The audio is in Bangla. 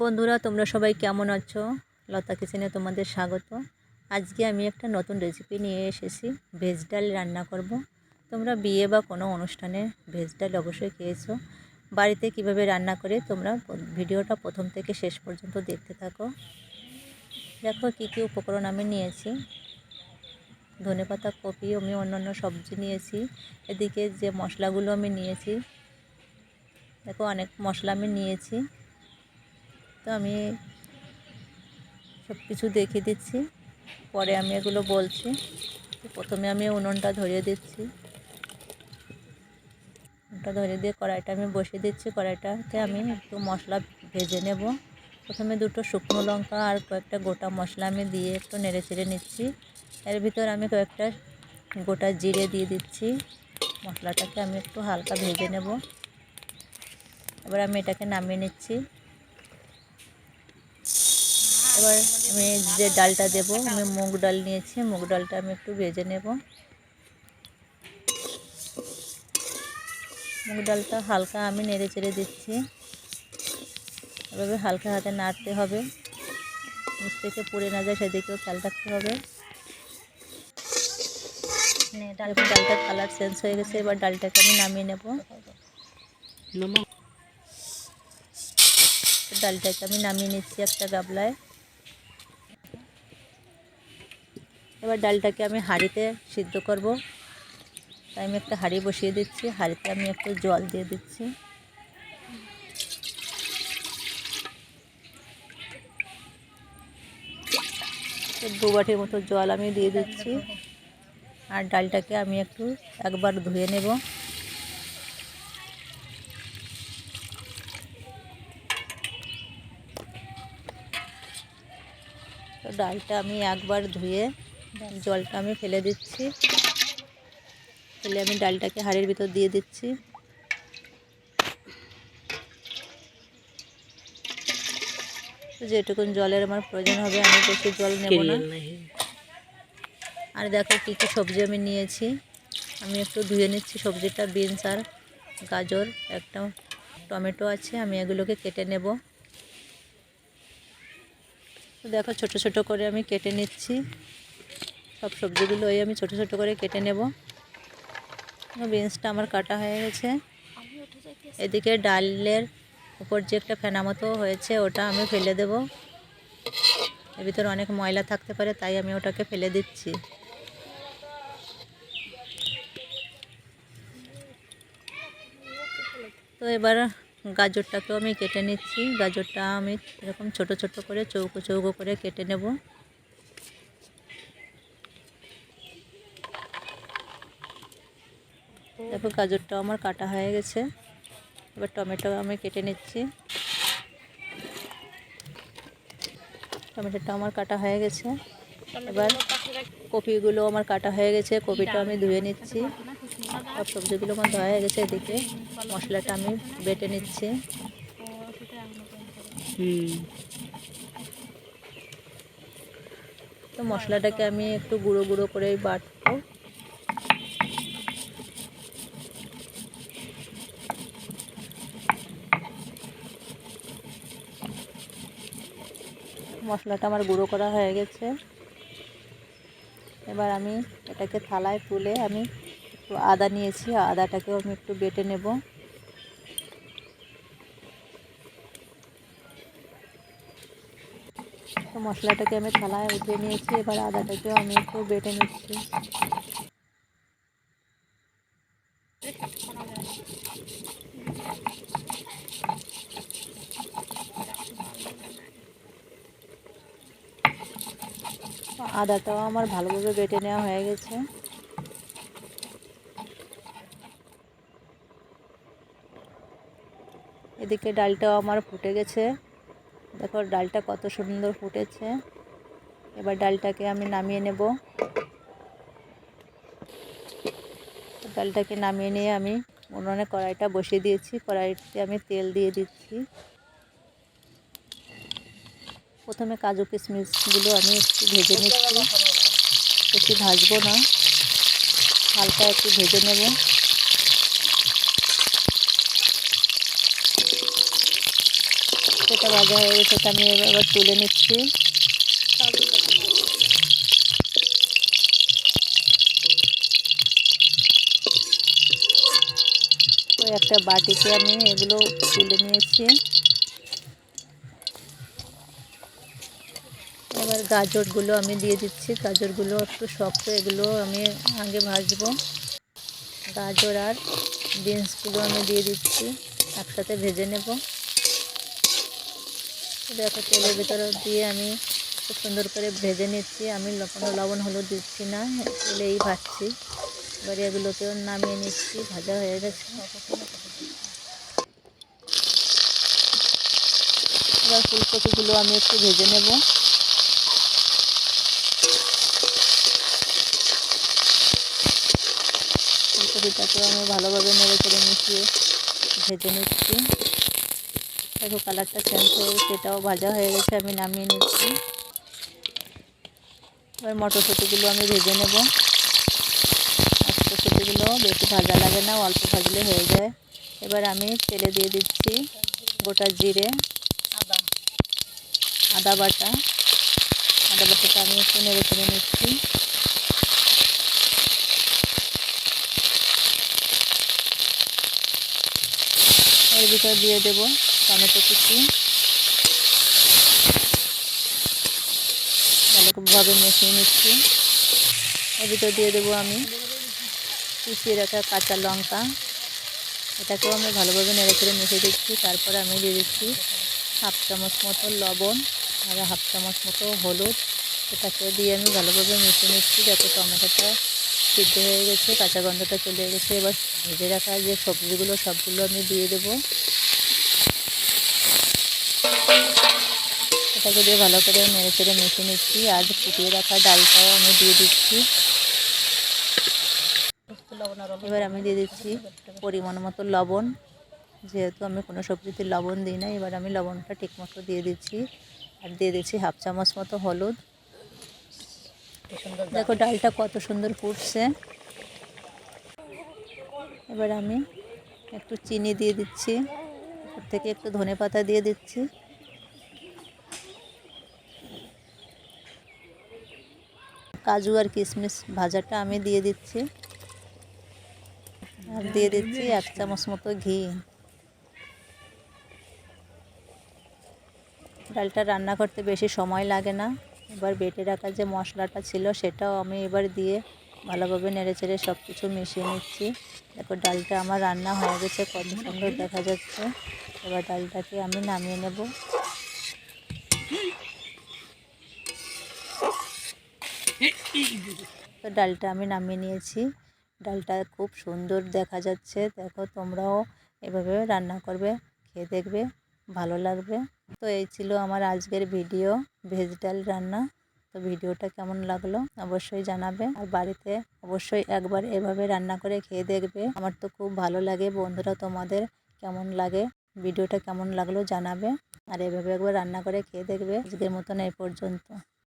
বন্ধুরা, তোমরা সবাই কেমন আছো? লতা কিচেনে তোমাদের স্বাগত। আজকে আমি একটা নতুন রেসিপি নিয়ে এসেছি। ভেজ ডাল রান্না করব। তোমরা বিয়ে বা কোনো অনুষ্ঠানে ভেজ ডাল অবশ্যই খেয়েছো। বাড়িতে কিভাবে রান্না করে তোমরা ভিডিওটা প্রথম থেকে শেষ পর্যন্ত দেখতে থাকো। দেখো কী কী উপকরণ আমি নিয়েছি। ধনেপাতা, কপি, আমি অন্যান্য সবজি নিয়েছি। এদিকে যে মশলাগুলো আমি নিয়েছি, দেখো অনেক মশলা আমি নিয়েছি। তো আমি সব কিছু দেখিয়ে দিচ্ছি, পরে আমি এগুলো বলছি। প্রথমে আমি উনুনটা ধরিয়ে দিচ্ছি। উনুনটা ধরিয়ে দিয়ে কড়াইটা আমি বসিয়ে দিচ্ছি। কড়াইটাতে আমি একটু মশলা ভেজে নেব। প্রথমে দুটো শুকনো লঙ্কা আর কয়েকটা গোটা মশলা আমি দিয়ে একটু নেড়ে চেড়ে নিচ্ছি। এর ভিতর আমি কয়েকটা গোটা জিরে দিয়ে দিচ্ছি। মশলাটাকে আমি একটু হালকা ভেজে নেব। এবার আমি এটাকে নামিয়ে নিচ্ছি। এবার আমি যে ডালটা দেব, আমি মুগ ডাল নিয়েছি। মুগ ডালটা আমি একটু ভেজে নেব। মুগ ডালটা হালকা আমি নেড়ে চেড়ে দিচ্ছি। এভাবে হালকা হাতে নাড়তে হবে, নিচ থেকে পুড়ে না যায় সেদিকেও খেয়াল রাখতে হবে। ডালটার কালার চেঞ্জ হয়ে গেছে। এবার ডালটাকে আমি নামিয়ে নেব। ডালটাকে আমি নামিয়ে নিচ্ছি একটা গামলায়। এবার ডালটাকে আমি হাঁড়িতে সিদ্ধ করব, তাই আমি একটা হাঁড়ি বসিয়ে দিচ্ছি। হাঁড়িতে আমি একটু জল দিয়ে দিচ্ছি। দু বাটির মতো জল আমি দিয়ে দিচ্ছি। আর ডালটাকে আমি একবার ধুয়ে নেব। তো ডালটা আমি একবার ধুয়ে জলটা আমি ফেলে দিচ্ছি। ফেলে আমি ডালটাকে হাঁড়ির ভিতর দিয়ে দিচ্ছি। যেটুকুন জলের আমার প্রয়োজন হবে, আমি বেশি জল নেব না। আর দেখো কী কী সবজি আমি নিয়েছি। আমি একটু ধুয়ে নিচ্ছি সবজিটা। বিনস আর গাজর, একটা টমেটো আছে, আমি এগুলোকে কেটে নেব। তো দেখো ছোট ছোট করে আমি কেটে নিচ্ছি। সব সবজিগুলোই আমি ছোট ছোট করে কেটে নেব। বিনসটা আমার কাটা হয়ে গেছে। এদিকে ডালের উপর যে একটা ফেনা মতো হয়েছে, ওটা আমি ফেলে দেব। এর ভিতরে অনেক ময়লা থাকতে পারে, তাই আমি ওটাকে ফেলে দিচ্ছি। তো এবার গাজরটাকেও আমি কেটে নিচ্ছি। গাজরটা আমি এরকম ছোট ছোট করে চৌকো চৌকো করে কেটে নেব। দেখো গাজরটাও আমার কাটা হয়ে গেছে। এবার টমেটো আমি কেটে নিচ্ছি। টমেটোটা আমার কাটা হয়ে গেছে। এবার কপিগুলো আমার কাটা হয়ে গেছে। কপিটা আমি ধুয়ে নিচ্ছি। সব সবজিগুলো আমার ধোয়া হয়ে গেছে। এদিকে মশলাটা আমি বেটে নিচ্ছি। তো মশলাটাকে আমি একটু গুঁড়ো গুঁড়ো করেই বাটবো। মশলাটা আমার গুঁড়ো করা হয়ে গেছে। এবার আমি এটাকে থালায় তুলে আমি একটু আদা নিয়েছি। আদাটাকেও আমি একটু বেটে নেব। তো মশলাটাকে আমি থালায় উঠিয়ে নিয়েছি। এবার আদাটাকেও আমি একটু বেটে নিচ্ছি। আদাটাও আমার ভালোভাবে বেটে নেওয়া হয়ে গেছে। এদিকে ডালটাও আমার ফুটে গেছে। দেখো ডালটা কত সুন্দর ফুটেছে। এবার ডালটাকে আমি নামিয়ে নেব। ডালটাকে নামিয়ে নিয়ে আমি উনুনে কড়াইটা বসিয়ে দিয়েছি। কড়াইতে আমি তেল দিয়ে দিচ্ছি। প্রথমে কাজু কিশমিশগুলো আমি একটু ভেজে নিচ্ছি। বেশি ভাজবো না, হালকা একটু ভেজে নেব। সেটা ভাজা হয়ে গেছে, তো আমি এবার তুলে নিচ্ছি। তো একটা বাটিতে আমি এগুলো তুলে নিয়েছি। এবার গাজরগুলো আমি দিয়ে দিচ্ছি। গাজরগুলো একটু শক্ত, এগুলো আমি আগে ভাজবো। গাজর আর বিনসগুলো আমি দিয়ে দিচ্ছি, একসাথে ভেজে নেব। দেখো তেলের ভিতরে দিয়ে আমি খুব সুন্দর করে ভেজে নিচ্ছি। আমি কোনো লবণ হলুদ দিচ্ছি না, তেলেই ভাজছি। এবার এগুলোকেও নামিয়ে নিচ্ছি, ভাজা হয়ে গেছে। এবার ফুলকপিগুলো আমি একটু ভেজে নেব। ফুলকপিটাকেও আমি ভালোভাবে নেড়ে চেড়ে মিশিয়ে ভেজে নিচ্ছি। দেখো কালারটা চেঞ্জ হয়ে গেছে, সেটাও ভাজা হয়ে গেছে, আমি নামিয়ে নিচ্ছি। এবার মটরশুঁটিগুলো আমি ভেজে নেব। মটরশুঁটিগুলো বেশি ভাজা লাগে না, অল্প ভাজলে হয়ে যায়। এবার আমি তেলে দিয়ে দিচ্ছি গোটা জিরে, আদা বাটাটা আমি একটু নেড়ে চেড়ে নিচ্ছি। এর ভিতরে দিয়ে দেব টমেটো কুচি, ভালোভাবে মিশিয়ে নিচ্ছি। এর ভিতরে দিয়ে দেবো আমি কুচিয়ে রাখা কাঁচা লঙ্কা, এটাকেও আমি ভালোভাবে নেড়ে চেড়ে মিশিয়ে দিচ্ছি। তারপরে আমি দিয়ে দিচ্ছি 1/2 চামচ মতো লবণ আর 1/2 চামচ মতো হলুদ। এটাকে দিয়ে আমি ভালোভাবে মিশিয়ে নিচ্ছি যাতে টমেটোটা সিদ্ধ হয়ে গেছে, কাঁচা গন্ধটা চলে গেছে। এবার ভেজে রাখা যে সবজিগুলো সবগুলো আমি দিয়ে দেবো। এটাকে দিয়ে ভালো করে নেড়ে চেড়ে মিশিয়ে নিচ্ছি। আর ফুটিয়ে রাখা ডালটাও আমি দিয়ে দিচ্ছি। এবার আমি দিয়ে দিচ্ছি পরিমাণ মতো লবণ, যেহেতু আমি কোনো সবজিতে লবণ দিই না। এবার আমি লবণটা ঠিক মতো দিয়ে দিচ্ছি। আর দিয়ে দিচ্ছি 1/2 চামচ মতো হলুদ। দেখো ডালটা কত সুন্দর ফুটছে। এবার আমি একটু চিনি দিয়ে দিচ্ছি, উপর থেকে একটু ধনেপাতা দিয়ে দিচ্ছি। কাজু আর কিশমিশ ভাজাটা আমি দিয়ে দিচ্ছি। আর দিয়ে দিচ্ছি 1 চামচ মতো ঘি। ডালটা রান্না করতে বেশি সময় লাগে না। এবার বেটে রাখা যে মশলাটা ছিল সেটাও আমি এবার দিয়ে ভালোভাবে নেড়ে চেড়ে সব কিছু মিশিয়ে নিচ্ছি। দেখো ডালটা আমার রান্না হয়ে গেছে, কত সুন্দর দেখা যাচ্ছে। এবার ডালটাকে আমি নামিয়ে নেব। তো ডালটা আমি নামিয়ে নিয়েছি। ডালটা খুব সুন্দর দেখা যাচ্ছে। দেখো তোমরাও এভাবে রান্না করবে, খেয়ে দেখবে, ভালো লাগবে। তো এই ছিল আমার আজকের ভিডিও, ভেজ ডাল রান্না। তো ভিডিওটা কেমন লাগলো অবশ্যই জানাবে। আর বাড়িতে অবশ্যই একবার এভাবে রান্না করে খেয়ে দেখবে। আমার তো খুব ভালো লাগে। বন্ধুরা তোমাদের কেমন লাগে, ভিডিওটা কেমন লাগলো জানাবে। আর এভাবে একবার রান্না করে খেয়ে দেখবে। আজকের মতন এই পর্যন্ত।